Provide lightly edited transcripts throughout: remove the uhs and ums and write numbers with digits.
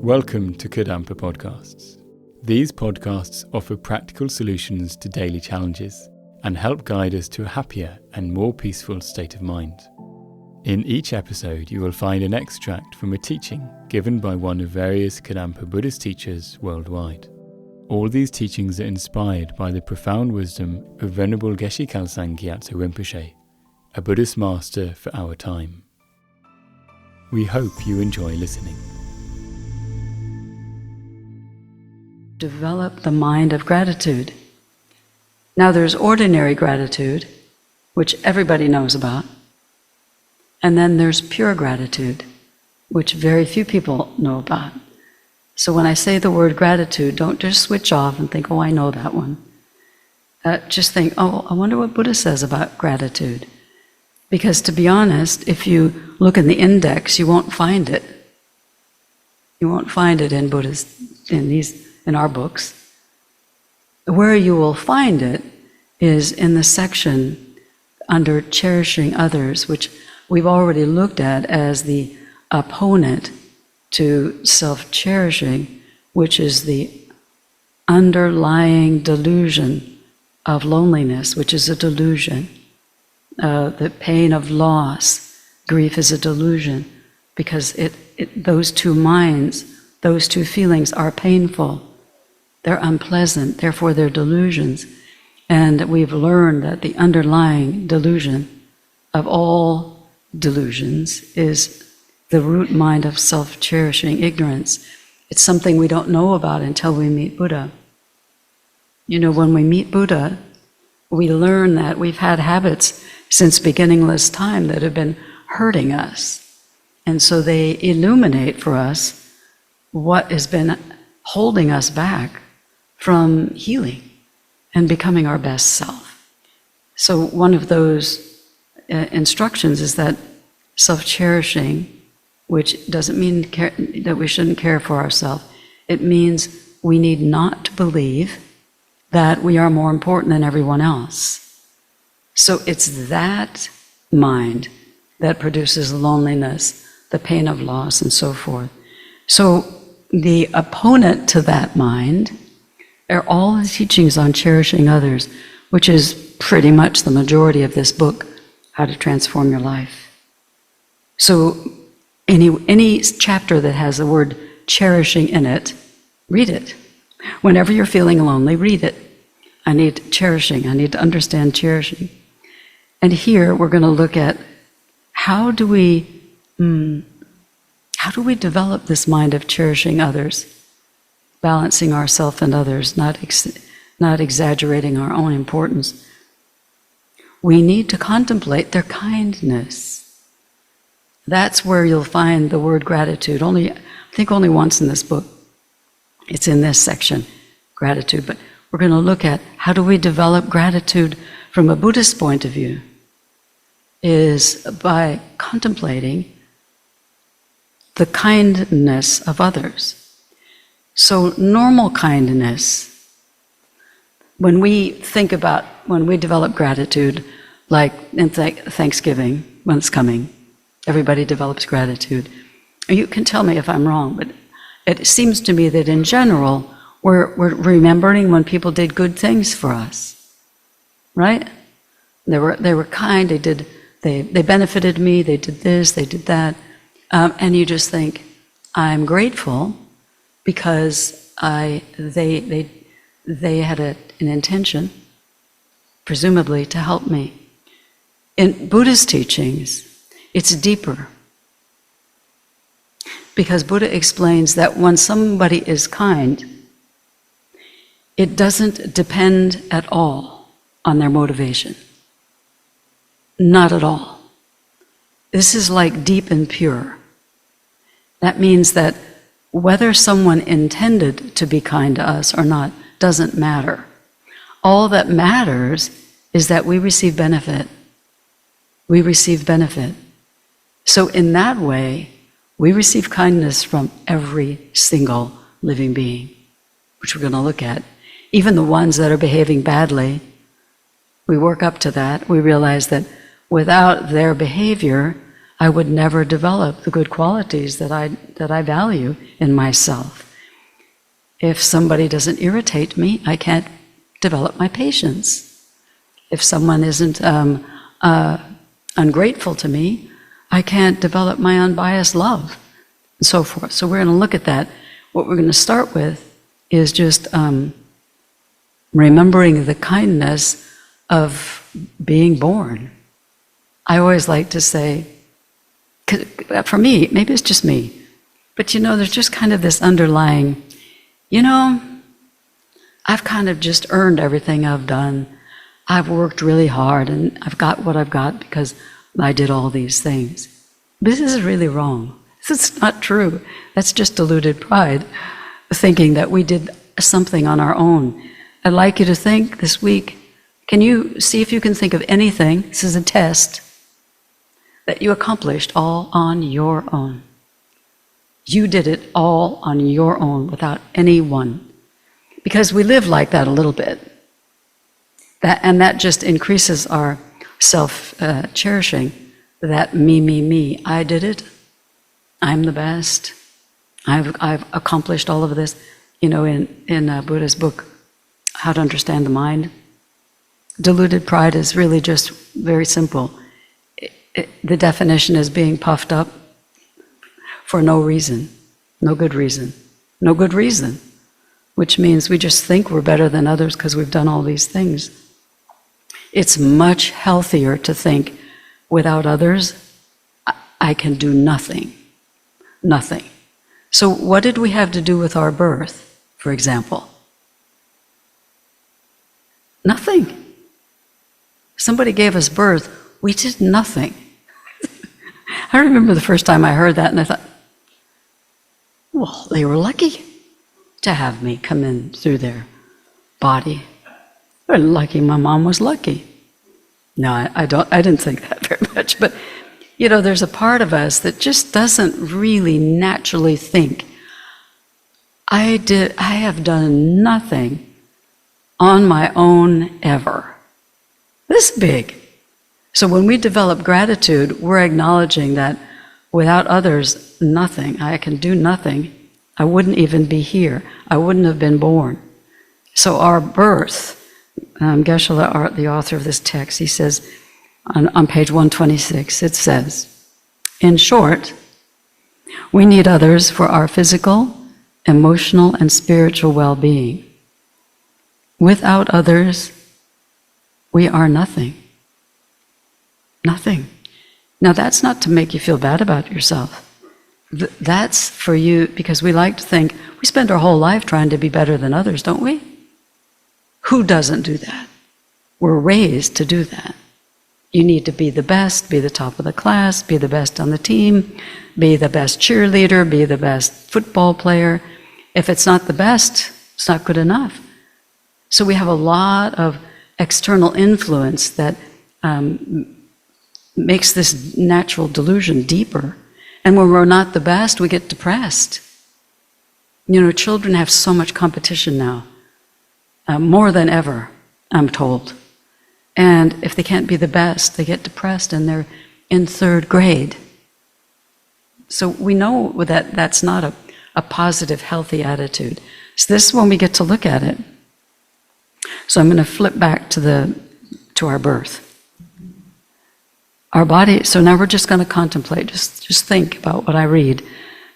Welcome to Kadampa podcasts. These podcasts offer practical solutions to daily challenges and help guide us to a happier and more peaceful state of mind. In each episode, you will find an extract from a teaching given by one of various Kadampa Buddhist teachers worldwide. All these teachings are inspired by the profound wisdom of Venerable Geshe Khalsang Gyatso Rinpoche, a Buddhist master for our time. We hope you enjoy listening. Develop the mind of gratitude. Now there's ordinary gratitude, which everybody knows about, and then there's pure gratitude, which very few people know about. So when I say the word gratitude, don't just switch off and think, oh, I know that one. Just think, oh, I wonder what Buddha says about gratitude. Because to be honest, if you look in the index, you won't find it. You won't find it in Buddhist, in our books. Where you will find it is in the section under cherishing others, which we've already looked at as the opponent to self-cherishing, which is the underlying delusion of loneliness, which is a delusion. The pain of loss, grief is a delusion, because those two minds, those two feelings are painful. They're unpleasant, therefore they're delusions. And we've learned that the underlying delusion of all delusions is the root mind of self-cherishing ignorance. It's something we don't know about until we meet Buddha. You know, when we meet Buddha, we learn that we've had habits since beginningless time that have been hurting us. And so they illuminate for us what has been holding us back from healing and becoming our best self. So one of those instructions is that self-cherishing, which doesn't mean that we shouldn't care for ourselves. It means we need not to believe that we are more important than everyone else. So it's that mind that produces loneliness, the pain of loss, and so forth. So the opponent to that mind are all the teachings on cherishing others, which is pretty much the majority of this book, How to Transform Your Life. So any chapter that has the word cherishing in it, read it. Whenever you're feeling lonely, read it. I need cherishing. I need to understand cherishing. And here we're going to look at how do we develop this mind of cherishing others, balancing ourselves and others, not exaggerating our own importance. We need to contemplate their kindness. That's where you'll find the word gratitude. I think only once in this book. It's in this section, gratitude. But we're going to look at how do we develop gratitude from a Buddhist point of view, is by contemplating the kindness of others. So normal kindness, when we develop gratitude, like in Thanksgiving, when it's coming, everybody develops gratitude. You can tell me if I'm wrong, but it seems to me that in general, we're remembering when people did good things for us, right? They were kind, they benefited me, they did this, they did that. And you just think, I'm grateful because they had an intention, presumably, to help me. In Buddhist teachings, it's deeper. Because Buddha explains that when somebody is kind, it doesn't depend at all on their motivation. Not at all. This is like deep and pure. That means that whether someone intended to be kind to us or not doesn't matter. All that matters is that we receive benefit. We receive benefit. So in that way, we receive kindness from every single living being, which we're going to look at. Even the ones that are behaving badly, we work up to that. We realize that without their behavior, I would never develop the good qualities that I value in myself. If somebody doesn't irritate me, I can't develop my patience. If someone isn't ungrateful to me, I can't develop my unbiased love, and so forth. So we're going to look at that. What we're going to start with is just remembering the kindness of being born. I always like to say, for me, maybe it's just me, but there's just kind of this underlying, I've kind of just earned everything I've done. I've worked really hard and I've got what I've got because I did all these things. This is really wrong. This is not true. That's just deluded pride, thinking that we did something on our own. I'd like you to think this week, can you see if you can think of anything, this is a test, that you accomplished all on your own. You did it all on your own without anyone. Because we live like that a little bit. That just increases our self-cherishing. That me, I did it. I'm the best. I've accomplished all of this. In Buddha's book, How to Understand the Mind, deluded pride is really just very simple. The definition is being puffed up for no reason, no good reason, which means we just think we're better than others because we've done all these things. It's much healthier to think, without others, I can do nothing. Nothing. So what did we have to do with our birth, for example? Nothing. Somebody gave us birth, we did nothing. I remember the first time I heard that and I thought, well, they were lucky to have me come in through their body. They're lucky my mom was lucky. No, I didn't think that very much, but there's a part of us that just doesn't really naturally think, I have done nothing on my own ever. This big. So when we develop gratitude, we're acknowledging that without others, nothing. I can do nothing. I wouldn't even be here. I wouldn't have been born. So our birth, Geshe-la, the author of this text, he says on page 126, it says, in short, we need others for our physical, emotional, and spiritual well-being. Without others, we are nothing. Nothing. Now that's not to make you feel bad about yourself. That's for you, because we like to think, we spend our whole life trying to be better than others, don't we? Who doesn't do that? We're raised to do that. You need to be the best, be the top of the class, be the best on the team, be the best cheerleader, be the best football player. If it's not the best, it's not good enough. So we have a lot of external influence that makes this natural delusion deeper. And when we're not the best, we get depressed. Children have so much competition now, more than ever, I'm told. And if they can't be the best, they get depressed and they're in third grade. So we know that that's not a positive, healthy attitude. So this is when we get to look at it. So I'm going to flip back to our birth. Our body, so now we're just going to contemplate, just think about what I read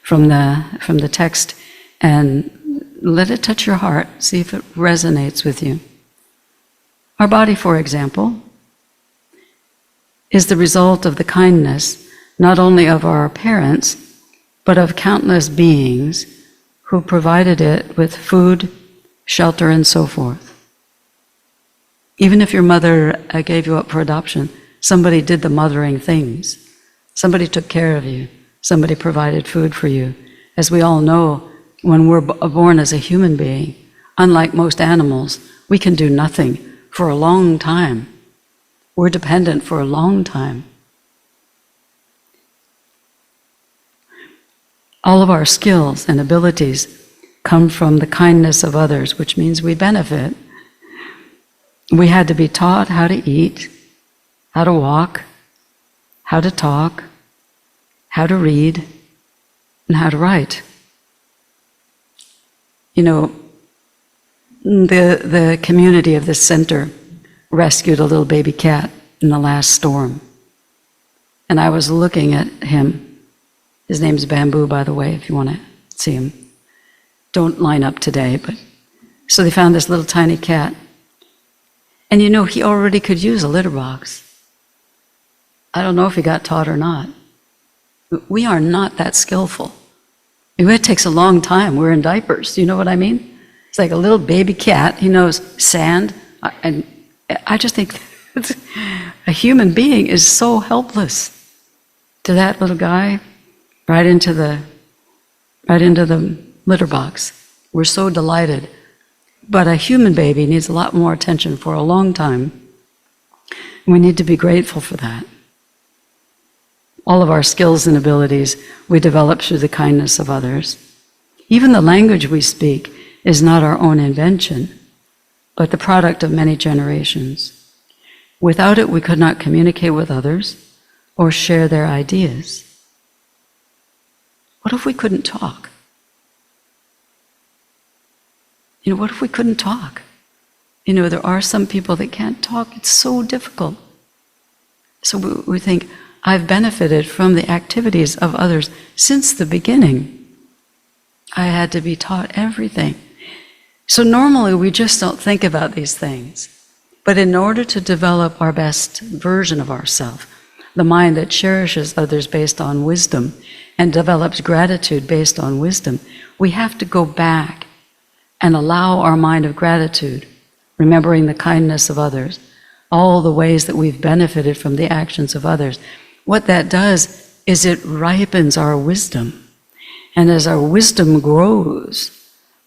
from the text and let it touch your heart, see if it resonates with you. Our body, for example, is the result of the kindness not only of our parents, but of countless beings who provided it with food, shelter, and so forth. Even if your mother gave you up for adoption, somebody did the mothering things. Somebody took care of you. Somebody provided food for you. As we all know, when we're born as a human being, unlike most animals, we can do nothing for a long time. We're dependent for a long time. All of our skills and abilities come from the kindness of others, which means we benefit. We had to be taught how to eat, how to walk, how to talk, how to read and how to write. You know, the community of this center rescued a little baby cat in the last storm. And I was looking at him. His name's Bamboo, by the way, if you want to see him. Don't line up today, but... So they found this little tiny cat. And you know, he already could use a litter box. I don't know if he got taught or not. We are not that skillful. It takes a long time. We're in diapers, you know what I mean? It's like a little baby cat. He knows sand. And I just think a human being is so helpless to that little guy, right into the litter box. We're so delighted. But a human baby needs a lot more attention for a long time. We need to be grateful for that. All of our skills and abilities we develop through the kindness of others. Even the language we speak is not our own invention, but the product of many generations. Without it, we could not communicate with others or share their ideas. What if we couldn't talk? You know, what if we couldn't talk? You know, there are some people that can't talk. It's so difficult. So we think, I've benefited from the activities of others since the beginning. I had to be taught everything. So normally we just don't think about these things. But in order to develop our best version of ourselves, the mind that cherishes others based on wisdom and develops gratitude based on wisdom, we have to go back and allow our mind of gratitude, remembering the kindness of others, all the ways that we've benefited from the actions of others. What that does is it ripens our wisdom. And as our wisdom grows,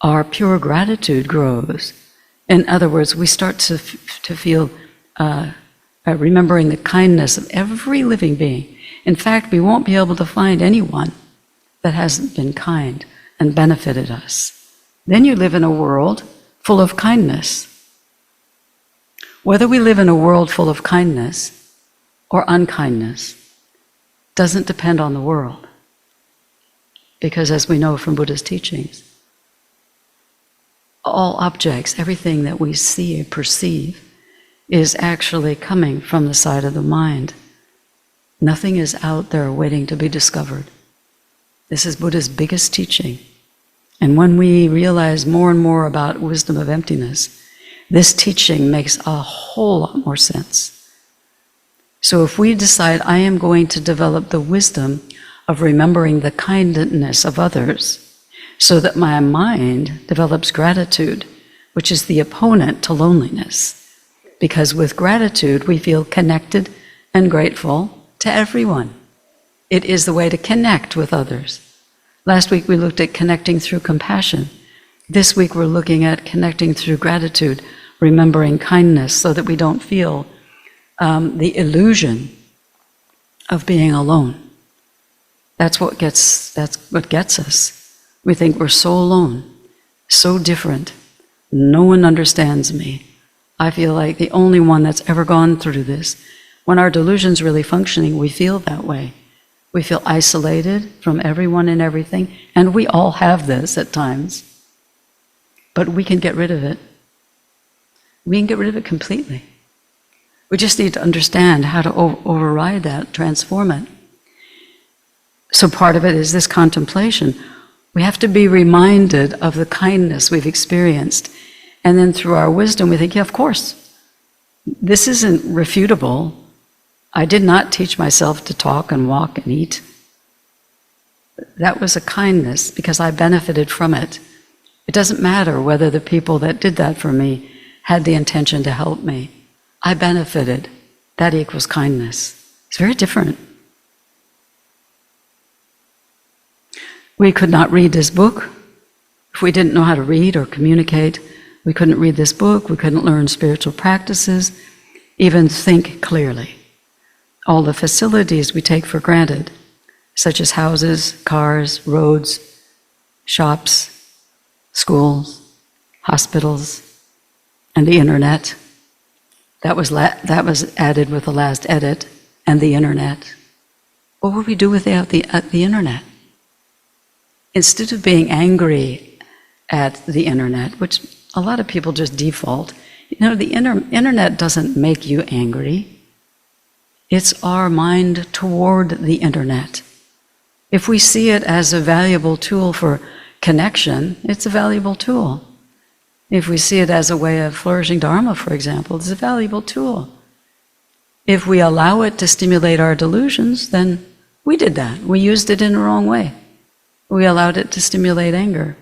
our pure gratitude grows. In other words, we start to feel remembering the kindness of every living being. In fact, we won't be able to find anyone that hasn't been kind and benefited us. Then you live in a world full of kindness. Whether we live in a world full of kindness or unkindness doesn't depend on the world. Because as we know from Buddha's teachings, all objects, everything that we see and perceive, is actually coming from the side of the mind. Nothing is out there waiting to be discovered. This is Buddha's biggest teaching. And when we realize more and more about wisdom of emptiness, this teaching makes a whole lot more sense. So if we decide, I am going to develop the wisdom of remembering the kindness of others, so that my mind develops gratitude, which is the opponent to loneliness. Because with gratitude, we feel connected and grateful to everyone. It is the way to connect with others. Last week we looked at connecting through compassion. This week we're looking at connecting through gratitude, remembering kindness so that we don't feel the illusion of being alone. That's what gets us. We think we're so alone, so different. No one understands me. I feel like the only one that's ever gone through this. When our delusion's really functioning, we feel that way. We feel isolated from everyone and everything, and we all have this at times. But we can get rid of it. We can get rid of it completely. We just need to understand how to override that, transform it. So part of it is this contemplation. We have to be reminded of the kindness we've experienced. And then through our wisdom, we think, yeah, of course, this isn't refutable. I did not teach myself to talk and walk and eat. That was a kindness because I benefited from it. It doesn't matter whether the people that did that for me had the intention to help me. I benefited. That equals kindness. It's very different. We could not read this book if we didn't know how to read or communicate. We couldn't read this book. We couldn't learn spiritual practices, even think clearly. All the facilities we take for granted, such as houses, cars, roads, shops, schools, hospitals, and the internet. That was added with the last edit, and the internet. What would we do without the internet? Instead of being angry at the internet, which a lot of people just default, the internet doesn't make you angry. It's our mind toward the internet. If we see it as a valuable tool for connection, it's a valuable tool. If we see it as a way of flourishing Dharma, for example, it's a valuable tool. If we allow it to stimulate our delusions, then we did that. We used it in the wrong way. We allowed it to stimulate anger.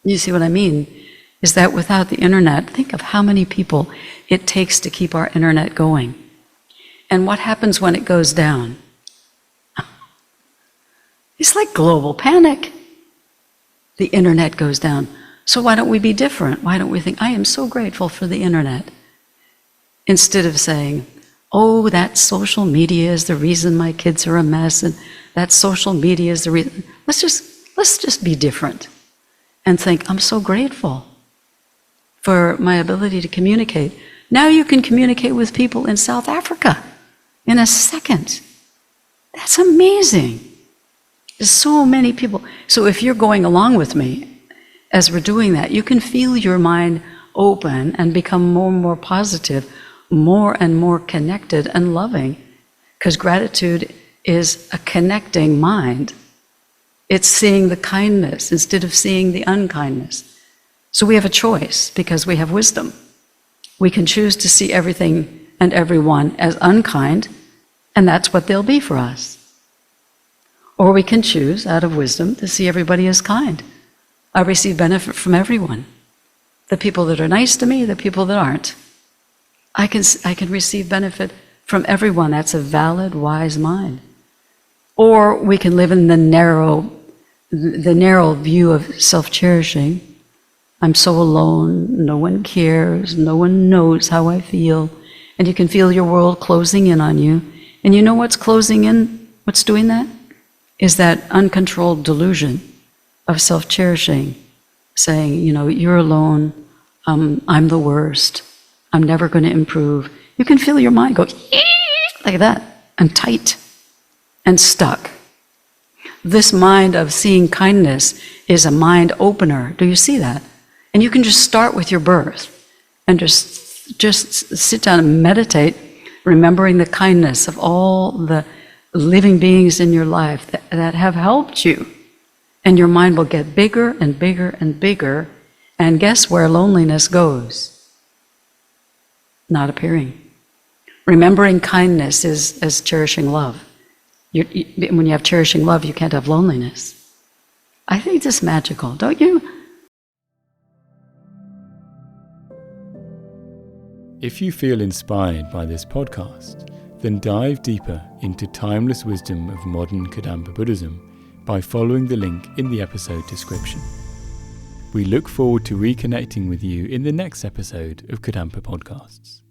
You see what I mean? Is that without the internet, think of how many people it takes to keep our internet going. And what happens when it goes down? It's like global panic. The internet goes down. So why don't we be different? Why don't we think, I am so grateful for the internet? Instead of saying, oh, that social media is the reason my kids are a mess, and that social media is the reason. Let's just be different and think, I'm so grateful for my ability to communicate. Now you can communicate with people in South Africa in a second. That's amazing. There's so many people. So if you're going along with me as we're doing that, you can feel your mind open and become more and more positive, more and more connected and loving, because gratitude is a connecting mind. It's seeing the kindness instead of seeing the unkindness. So we have a choice because we have wisdom. We can choose to see everything and everyone as unkind, and that's what they'll be for us. Or we can choose, out of wisdom, to see everybody as kind. I receive benefit from everyone. The people that are nice to me, the people that aren't. I can receive benefit from everyone. That's a valid, wise mind. Or we can live in the narrow view of self-cherishing. I'm so alone, no one cares, no one knows how I feel. And you can feel your world closing in on you. And you know what's closing in? What's doing that? Is that uncontrolled delusion of self-cherishing, saying, you're alone, I'm the worst, I'm never going to improve. You can feel your mind go like that, and tight, and stuck. This mind of seeing kindness is a mind opener. Do you see that? And you can just start with your birth, and just sit down and meditate, remembering the kindness of all the living beings in your life that have helped you. And your mind will get bigger and bigger and bigger. And guess where loneliness goes? Not appearing. Remembering kindness is as cherishing love. When you have cherishing love, you can't have loneliness. I think this is magical, don't you? If you feel inspired by this podcast, then dive deeper into timeless wisdom of modern Kadampa Buddhism by following the link in the episode description. We look forward to reconnecting with you in the next episode of Kadampa Podcasts.